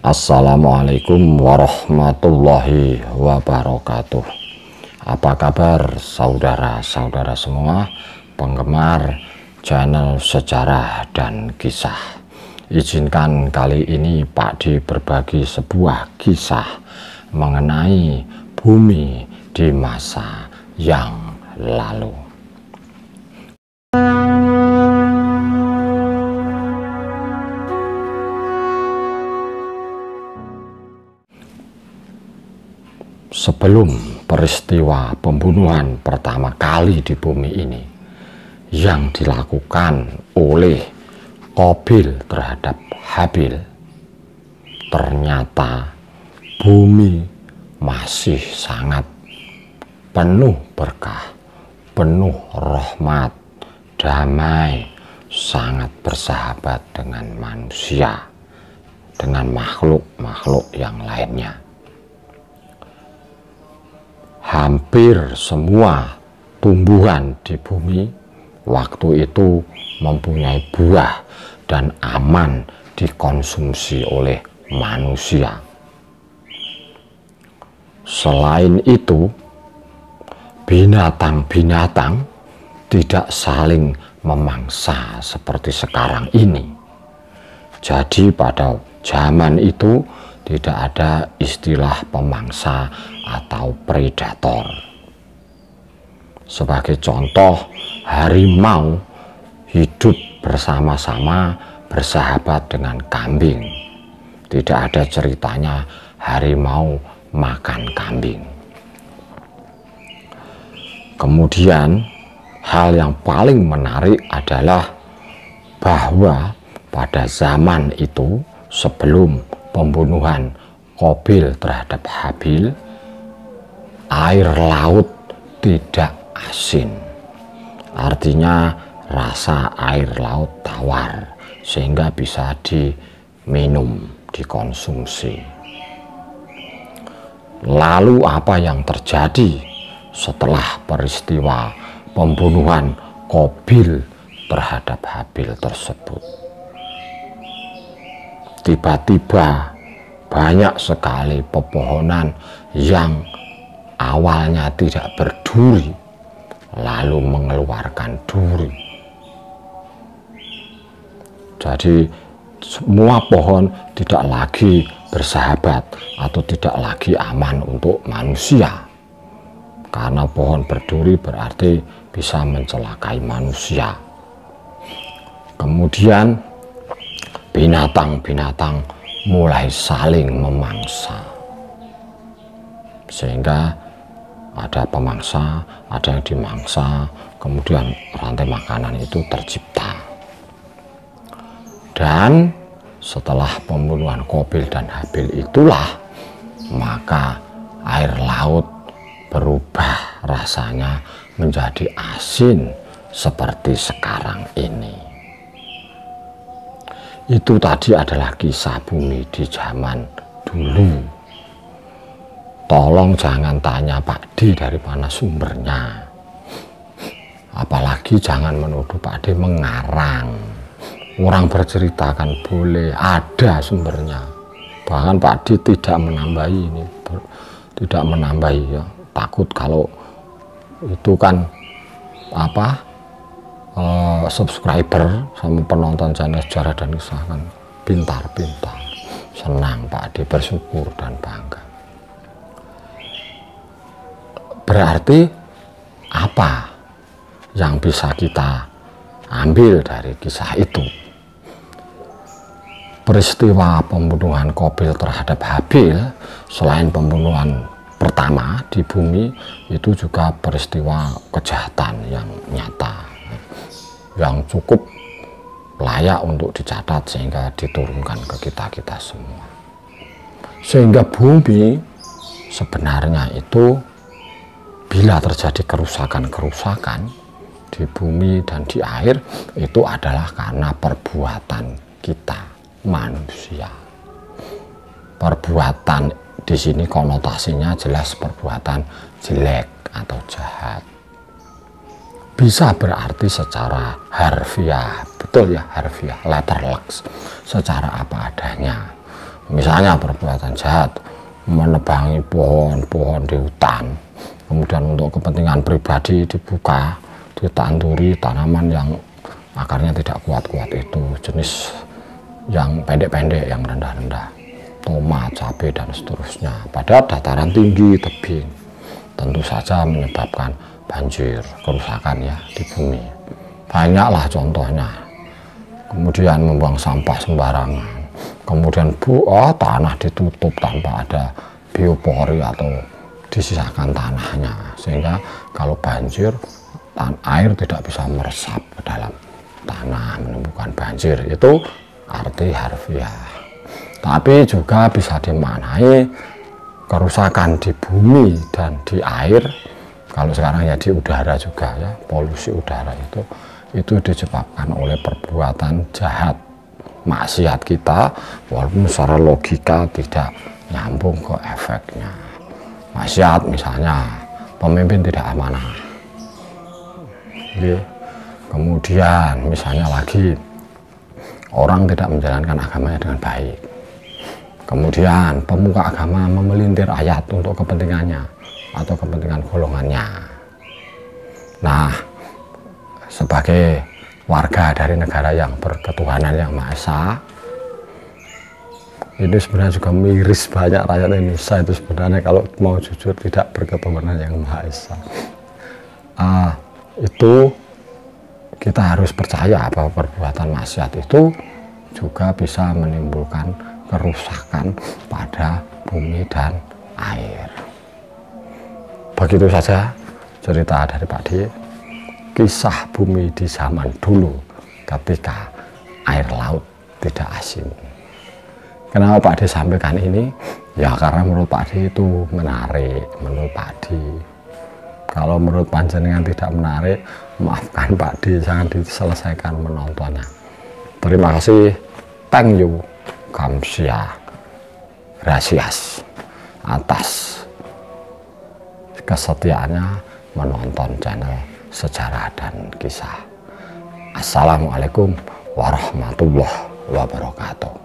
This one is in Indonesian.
Assalamualaikum warahmatullahi wabarakatuh. Apa kabar saudara-saudara semua penggemar channel sejarah dan kisah? Izinkan kali ini Pak D berbagi sebuah kisah mengenai bumi di masa yang lalu. Sebelum peristiwa pembunuhan pertama kali di bumi ini yang dilakukan oleh Qabil terhadap Habil, ternyata bumi masih sangat penuh berkah, penuh rahmat, damai, sangat bersahabat dengan manusia, dengan makhluk-makhluk yang lainnya. Hampir semua tumbuhan di bumi waktu itu mempunyai buah dan aman dikonsumsi oleh manusia. Selain itu, binatang-binatang tidak saling memangsa seperti sekarang ini. Jadi pada zaman itu tidak ada istilah pemangsa atau predator. Sebagai contoh, harimau hidup bersama-sama bersahabat dengan kambing. Tidak ada ceritanya harimau makan kambing. Kemudian hal yang paling menarik adalah bahwa pada zaman itu sebelum pembunuhan Qabil terhadap Habil, air laut tidak asin. Artinya rasa air laut tawar sehingga bisa diminum, dikonsumsi. Lalu apa yang terjadi setelah peristiwa pembunuhan Qabil terhadap Habil tersebut? Tiba-tiba banyak sekali pepohonan yang awalnya tidak berduri lalu mengeluarkan duri. Jadi semua pohon tidak lagi bersahabat atau tidak lagi aman untuk manusia, karena pohon berduri berarti bisa mencelakai manusia. Kemudian binatang-binatang mulai saling memangsa, sehingga ada pemangsa, ada yang dimangsa, kemudian rantai makanan itu tercipta. Dan setelah pembunuhan Qabil dan Habil itulah maka air laut berubah rasanya menjadi asin seperti sekarang ini. Itu tadi adalah kisah bumi di zaman dulu. Tolong jangan tanya Pak D dari mana sumbernya. Apalagi jangan menuduh Pak D mengarang. Orang bercerita kan boleh, ada sumbernya. Bahkan Pak D tidak menambahi ini, tidak menambahi ya. Takut kalau itu kan subscriber sama penonton channel sejarah dan kisah kan pintar-pintar, senang Pak D, bersyukur dan bangga. Berarti apa yang bisa kita ambil dari kisah itu? Peristiwa pembunuhan Qabil terhadap Habil selain pembunuhan pertama di bumi, itu juga peristiwa kejahatan yang nyata, yang cukup layak untuk dicatat sehingga diturunkan ke kita semua. Sehingga bumi sebenarnya itu bila terjadi kerusakan-kerusakan di bumi dan di air itu adalah karena perbuatan kita manusia. Perbuatan di sini konotasinya jelas perbuatan jelek atau jahat. Bisa berarti secara harfiah, betul ya, harfiah, letterleks, secara apa adanya. Misalnya perbuatan jahat, menebangi pohon-pohon di hutan, kemudian untuk kepentingan pribadi dibuka, ditanduri tanaman yang akarnya tidak kuat-kuat itu, jenis yang pendek-pendek, yang rendah-rendah, tomat, cabai, dan seterusnya, pada dataran tinggi tebing, tentu saja menyebabkan banjir, kerusakan ya di bumi. Banyaklah contohnya. Kemudian membuang sampah sembarangan, kemudian tanah ditutup tanpa ada biopori atau disisakan tanahnya, sehingga kalau banjir air tidak bisa meresap ke dalam tanah, menimbulkan banjir. Itu arti harfiah. Tapi juga bisa dimaknai kerusakan di bumi dan di air. Kalau sekarang ya di udara juga ya, polusi udara itu disebabkan oleh perbuatan jahat, maksiat kita, walaupun secara logika tidak nyambung ke efeknya. Maksiat misalnya pemimpin tidak amanah. Kemudian misalnya lagi orang tidak menjalankan agamanya dengan baik. Kemudian pemuka agama memelintir ayat untuk kepentingannya atau kepentingan golongannya. Nah, sebagai warga dari negara yang berketuhanan yang Maha Esa, ini sebenarnya juga miris banyak rakyat Indonesia itu sebenarnya kalau mau jujur tidak berketuhanan yang Maha Esa. Itu kita harus percaya bahwa perbuatan maksiat itu juga bisa menimbulkan kerusakan pada bumi dan air. Begitu saja cerita dari Pak Di, kisah bumi di zaman dulu ketika air laut tidak asin. Kenapa Pak Di sampaikan ini? Ya karena menurut Pak Di itu menarik, menurut Pak Di. Kalau menurut panjenengan tidak menarik, maafkan Pak Di, jangan diselesaikan menontonnya. Terima kasih, thank you, kamsia, gracias atas kesetiaannya menonton channel Sejarah dan Kisah. Assalamualaikum warahmatullahi wabarakatuh.